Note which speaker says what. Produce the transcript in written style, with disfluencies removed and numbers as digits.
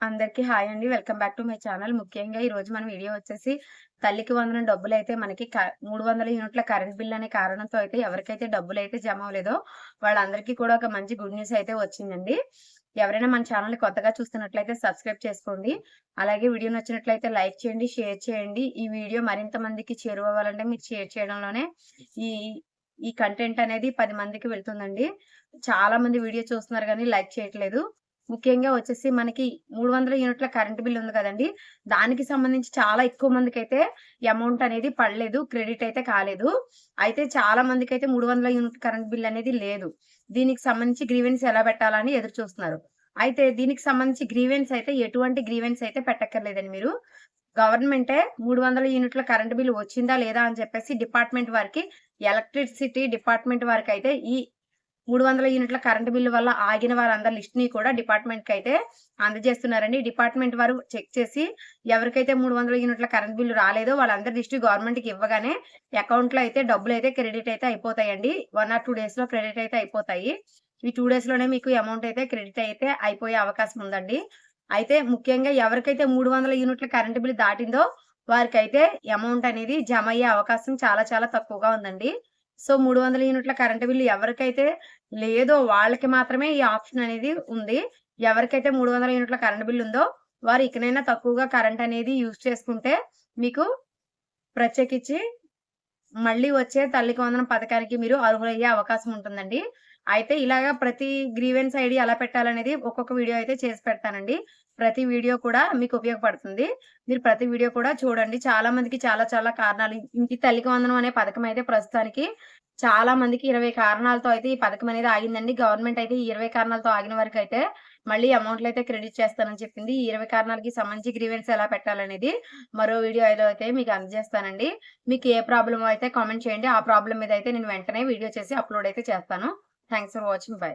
Speaker 1: అందరికీ హాయ్ అండి. Welcome back to my channel. ముఖ్యంగా ఈరోజు మన వీడియో వచ్చేసి తల్లికి వందనం డబ్బులైతే మనకి 300 యూనిట్ల కరెంట్ బిల్ అనే కారణంతో అయితే ఎవరికైతే డబ్బులైతే జమ అవ్వలేదో వాళ్ళందరికీ కూడా ఒక మంచి గుడ్ న్యూస్ అయితే వచ్చిందండి. ఎవరైనా మన ఛానల్‌ని కొత్తగా చూస్తున్నట్లయితే సబ్స్క్రైబ్ చేసుకోండి. అలాగే వీడియో నచ్చినట్లయితే లైక్ చేయండి, షేర్ చేయండి. ఈ వీడియో మరింత మందికి చేరువవ్వాలంటే మీరు షేర్ చేయడంలోనే ఈ ఈ కంటెంట్ అనేది 10 మందికి వెళ్తుందండి. చాలా మంది వీడియో చూస్తున్నారు గానీ లైక్ చేయట్లేదు. ముఖ్యంగా వచ్చేసి మనకి 300 యూనిట్ల కరెంట్ బిల్ ఉంది కదండీ! దానికి సంబంధించి చాలా ఎక్కువ మందికైతే అమౌంట్ అనేది పడలేదు. క్రెడిట్ అయితే కాలేదు. అయితే చాలా మందికైతే 300 యూనిట్ కరెంట్ బిల్ అనేది లేదు. దీనికి సంబంధించి గ్రీవెన్స్ ఎలా పెట్టాలని ఎదురు చూస్తున్నారు. అయితే దీనికి సంబంధించి గ్రీవెన్స్ అయితే ఎటువంటి గ్రీవెన్స్ అయితే పెట్టక్కర్లేదండి మీరు. గవర్నమెంటే 300 యూనిట్ల కరెంట్ బిల్ వచ్చిందా లేదా అని చెప్పేసి డిపార్ట్‌మెంట్ వారికి ఎలక్ట్రిసిటీ డిపార్ట్‌మెంట్ వారికైతే ఈ 300 యూనిట్ల కరెంట్ బిల్లు వల్ల ఆగిన వారందరి లిస్ట్‌ని కూడా డిపార్ట్‌మెంట్‌కైతే అందజేస్తున్నారండి. డిపార్ట్‌మెంట్ వారు చెక్ చేసి ఎవరికైతే 300 యూనిట్ల కరెంట్ బిల్లు రాలేదో వాళ్ళందరి లిస్ట్ గవర్నమెంట్‌కి ఇవ్వగానే అకౌంట్‌లో అయితే డబ్బులైతే క్రెడిట్ అయితే అయిపోతాయండి. 1 ఆర్ 2 డేస్‌లో క్రెడిట్ అయితే అయిపోతాయి. ఈ 2 డేస్‌లోనే మీకు అమౌంట్ అయితే క్రెడిట్ అయితే అయిపోయే అవకాశం ఉందండి. అయితే ముఖ్యంగా ఎవరికైతే 300 యూనిట్ల కరెంట్ బిల్ దాటిందో వారికైతే అమౌంట్ అనేది జమ అయ్యే అవకాశం చాలా చాలా తక్కువగా ఉందండి. సో, 300 యూనిట్ల కరెంట్ బిల్ ఎవరికైతే లేదో వాళ్ళకి మాత్రమే ఈ ఆప్షన్ అనేది ఉంది. ఎవరికైతే 300 యూనిట్ల కరెంట్ బిల్ ఉందో వారు ఇకనైనా తక్కువగా కరెంట్ అనేది యూజ్ చేసుకుంటే మీకు ప్రత్యేకించి మళ్ళీ వచ్చే తల్లికి వందనం పథకానికి మీరు అర్హులయ్యే అవకాశం ఉంటుందండి. అయితే ఇలాగా ప్రతి గ్రీవెన్స్ ఐడీ ఎలా పెట్టాలనేది ఒక్కొక్క వీడియో అయితే చేసి పెడతానండి. ప్రతి వీడియో కూడా మీకు ఉపయోగపడుతుంది. మీరు ప్రతి వీడియో కూడా చూడండి. చాలా మందికి చాలా చాలా కారణాలు ఈ తల్లికి వందనం అనే పథకం అయితే ప్రస్తుతానికి చాలా మందికి 20 కారణాలతో అయితే ఈ పథకం అనేది ఆగిందండి. గవర్నమెంట్ అయితే ఈ 20 కారణాలతో ఆగిన వారికైతే మళ్ళీ అమౌంట్‌లయితే క్రెడిట్ చేస్తానని చెప్పింది. ఈ 20 కారణాలకి సంబంధించి గ్రీవెన్స్ ఎలా పెట్టాలనేది మరో వీడియోలో అయితే మీకు అందజేస్తానండి. మీకు ఏ ప్రాబ్లమో అయితే కామెంట్ చేయండి. ఆ ప్రాబ్లమ్ మీద అయితే నేను వెంటనే వీడియో చేసి అప్‌లోడ్ అయితే చేస్తాను. Thanks for watching. బై.